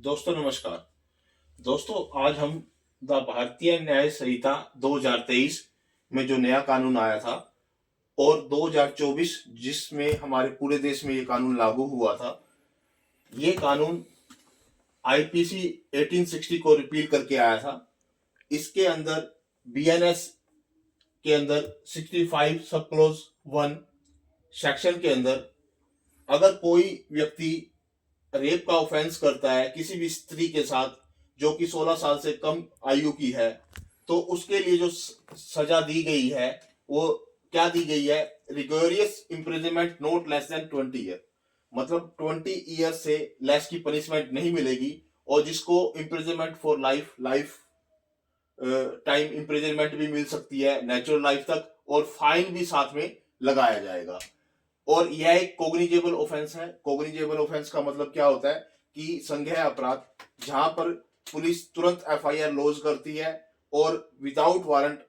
दोस्तों नमस्कार। दोस्तों आज हम द भारतीय न्याय संहिता 2023 में जो नया कानून आया था और 2024 जिसमें हमारे पूरे देश में ये कानून लागू हुआ था, ये कानून आईपीसी 1860 को रिपील करके आया था। इसके अंदर बीएनएस के अंदर 65 सब क्लोज 1 सेक्शन के अंदर अगर कोई व्यक्ति रेप का ऑफेंस करता है किसी भी स्त्री के साथ जो कि 16 साल से कम आयु की है, तो उसके लिए जो सजा दी गई है वो क्या दी गई है? Rigorous imprisonment not less than 20 year, मतलब 20 ईयर से लेस की पनिशमेंट नहीं मिलेगी। और जिसको imprisonment for life life time imprisonment भी मिल सकती है, नेचुरल लाइफ तक, और फाइन भी साथ में लगाया जाएगा। और यह एक कोग्निजेबल ऑफेंस है। कोग्निजेबल ऑफेंस का मतलब क्या होता है कि संज्ञेय अपराध, जहां पर पुलिस तुरंत एफआईआर लॉन्च करती है और विदाउट वारंट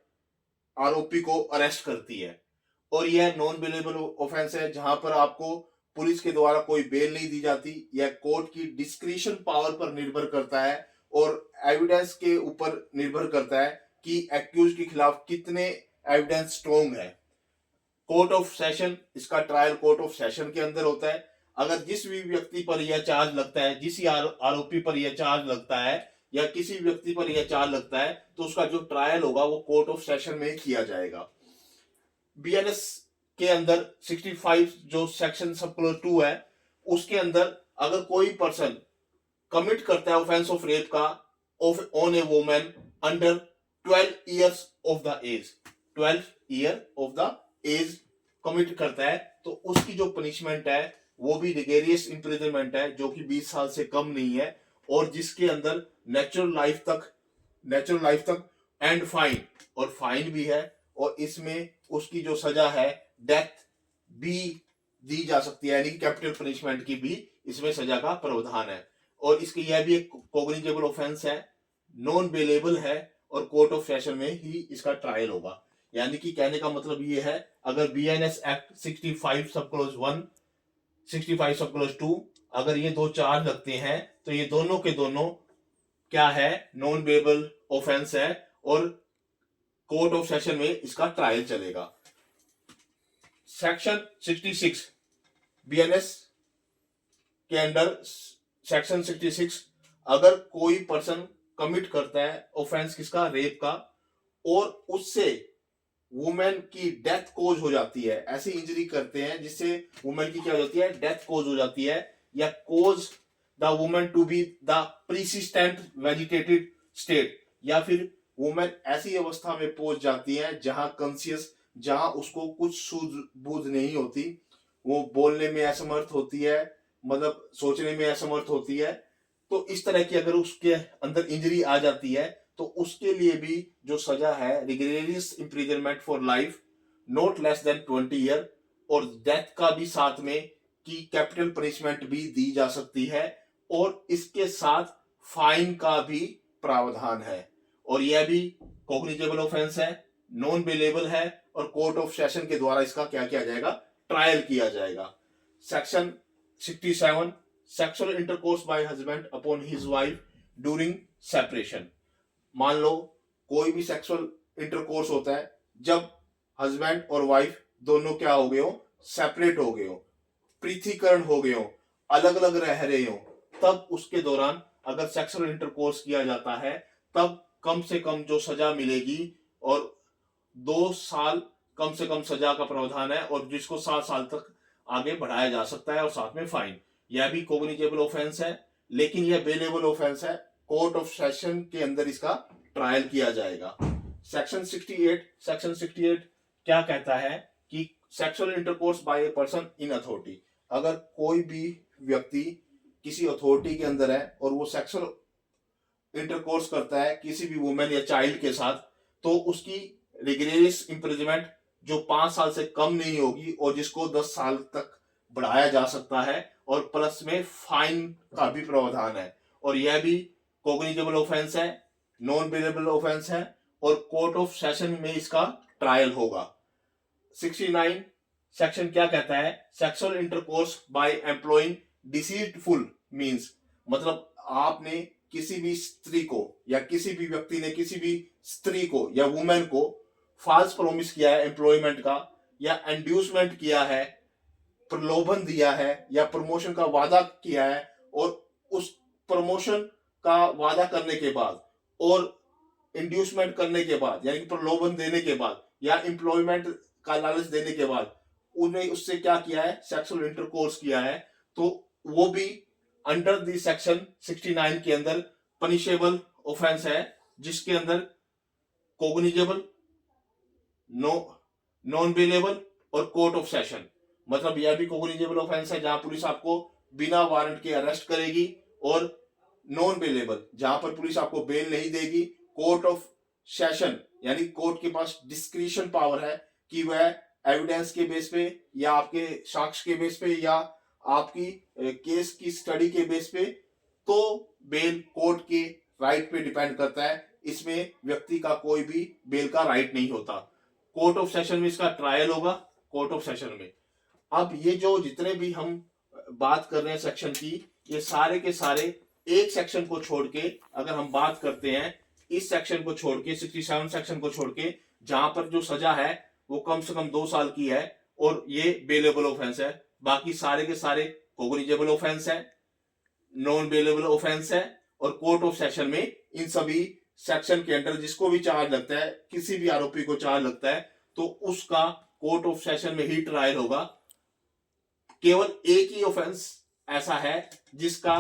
आरोपी को अरेस्ट करती है। और यह नॉन बेलेबल ऑफेंस है जहां पर आपको पुलिस के द्वारा कोई बेल नहीं दी जाती। यह कोर्ट की डिस्क्रिशन पावर पर निर्भर करता है और एविडेंस के ऊपर निर्भर करता है कि एक्यूज के खिलाफ कितने एविडेंस स्ट्रोंग है। कोर्ट ऑफ सेशन, इसका ट्रायल कोर्ट ऑफ सेशन के अंदर होता है। अगर जिस भी व्यक्ति पर यह चार्ज लगता है, जिस आरोपी पर यह चार्ज लगता है या किसी व्यक्ति पर यह चार्ज लगता है, तो उसका जो ट्रायल होगा वो कोर्ट ऑफ सेशन में किया जाएगा। बीएनएस के अंदर 65 जो सेक्शन सब क्लोज 2 है, उसके अंदर अगर कोई पर्सन कमिट करता है ऑफेंस ऑफ रेप का on a women under 12 years of the age, 12 year of the age commit करता है, तो उसकी जो पनिशमेंट है वो भी रिगेरियस इम्प्रिजनमेंट है, जो कि 20 साल से कम नहीं है, और जिसके अंदर नेचुरल लाइफ तक एंड फाइन, और फाइन भी है। और इसमें उसकी जो सजा है डेथ भी दी जा सकती है, यानी कि कैपिटल पनिशमेंट की भी इसमें सजा का प्रावधान है। और इसकी यह भी एक कोग्निजेबल ऑफेंस है, नॉन बेलेबल है, और कोर्ट ऑफ सेशन में ही इसका ट्रायल होगा। यानी कि कहने का मतलब ये है, अगर बीएनएस एक्ट 65 सब क्लोज 1, 65 सब क्लोज 2 अगर ये दो चार्ज लगते हैं, तो ये दोनों के दोनों क्या है? नॉन बेलेबल ऑफेंस है, और कोर्ट ऑफ सेशन में इसका ट्रायल चलेगा। सेक्शन 66 बीएनएस के अंडर, सेक्शन 66 अगर कोई पर्सन कमिट करता है ऑफेंस किसका? रेप का, और उससे वुमेन की डेथ कोज हो जाती है, ऐसी इंजरी करते हैं जिससे वुमेन की क्या हो जाती है? डेथ कोज हो जाती है, या causes the women to be the persistent vegetative state, या फिर वुमेन ऐसी अवस्था में पहुंच जाती है जहां कॉन्शियस, जहां उसको कुछ सूझ बूझ नहीं होती, वो बोलने में असमर्थ होती है, मतलब सोचने में असमर्थ होती है। तो इस तरह की अगर उसके अंदर इंजरी आ जाती है, तो उसके लिए भी जो सजा है rigorous imprisonment for life not less than 20 year, और डेथ का भी साथ में कि कैपिटल पनिशमेंट भी दी जा सकती है, और इसके साथ फाइन का भी प्रावधान है। और यह भी कॉग्निजेबल ऑफेंस है, नॉन बेलेबल है, और कोर्ट ऑफ सेशन के द्वारा इसका क्या किया जाएगा? ट्रायल किया जाएगा। Section 67 sexual intercourse bye husband upon his wife during separation. मान लो कोई भी सेक्सुअल इंटरकोर्स होता है जब हस्बैंड और वाइफ दोनों क्या हो गए हो? सेपरेट हो गए हो, पृथकीकरण हो गए हो, अलग अलग रह रहे हो, तब उसके दौरान अगर सेक्सुअल इंटरकोर्स किया जाता है, तब कम से कम जो सजा मिलेगी, और 2 साल कम से कम सजा का प्रावधान है, और जिसको 7 साल तक आगे बढ़ाया जा सकता है, और साथ में फाइन। यह भी कोग्निजेबल ऑफेंस है, लेकिन यह बेलेबल ऑफेंस है। कोर्ट ऑफ सेशन के अंदर इसका ट्रायल किया जाएगा। सेक्शन 68 क्या कहता है कि sexual intercourse by a person in authority, अगर कोई भी व्यक्ति किसी अथॉरिटी के अंदर है और वो सेक्सुअल इंटरकोर्स करता है किसी भी वुमेन या चाइल्ड के साथ, तो उसकी रिगरेरियस इम्प्रिजनमेंट जो 5 साल से कम नहीं होगी, और जिसको 10 साल तक बढ़ाया जा सकता है, और प्लस में फाइन का भी प्रावधान है। और यह भी कोग्निजेबल ऑफेंस है, नॉन बेलेबल ऑफेंस है, और कोर्ट ऑफ सेशन में इसका ट्रायल होगा। 69 सेक्शन क्या कहता है? Sexual intercourse by employing deceitful means, मतलब आपने किसी भी स्त्री को या किसी भी व्यक्ति ने किसी भी स्त्री को या वुमेन को फॉल्स प्रॉमिस किया है एम्प्लॉयमेंट का, या इंड्यूसमेंट किया है, प्रलोभन दिया है, या प्रमोशन का वादा किया है, और उस प्रमोशन का वादा करने के बाद और इंड्यूसमेंट करने के बाद यानी प्रलोभन देने के बाद या एम्प्लॉयमेंट का लालच देने के बाद उन्हें उससे क्या किया है, सेक्सुअल इंटरकोर्स किया है, तो वो भी अंडर दी सेक्शन 69 के अंदर पनिशेबल ऑफेंस है, जिसके अंदर कोग्निजेबल, नॉन बेलेबल और कोर्ट ऑफ सेशन। मतलब यह भी कोग्निजेबल ऑफेंस है जहां पुलिस आपको बिना वारंट के अरेस्ट करेगी, और नॉन बेलेबल जहां पर पुलिस आपको बेल नहीं देगी। कोर्ट ऑफ सेशन यानी कोर्ट के पास डिस्क्रिशन पावर है कि वह एविडेंस के बेस पे या आपके साक्ष्य के बेस पे या आपकी केस की स्टडी के बेस पे, तो बेल कोर्ट के राइट पे डिपेंड करता है। इसमें व्यक्ति का कोई भी बेल का राइट नहीं होता। कोर्ट ऑफ सेशन में इसका ट्रायल होगा, कोर्ट ऑफ सेशन में। अब ये जो जितने भी हम बात कर रहे हैं सेक्शन की, ये सारे के सारे एक सेक्शन को छोड़ के अगर हम बात करते हैं, इस सेक्शन को छोड़ के 67 सेक्शन को छोड़ के, जहां पर जो सजा है वो कम से कम 2 साल की है और ये बेलेबल ऑफेंस है। बाकी सारे के सारे कोग्निजेबल ऑफेंस है, नॉन बेलेबल ऑफेंस है, और कोर्ट ऑफ सेशन में इन सभी सेक्शन के अंडर जिसको भी चार्ज लगता है, किसी भी आरोपी को चार्ज लगता है, तो उसका कोर्ट ऑफ सेशन में ही ट्रायल होगा। केवल एक ही ऑफेंस ऐसा है जिसका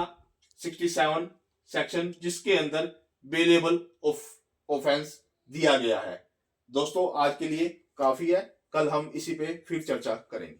67 सेक्शन जिसके अंदर बेलेबल ऑफेंस दिया गया है। दोस्तों आज के लिए काफी है, कल हम इसी पे फिर चर्चा करेंगे।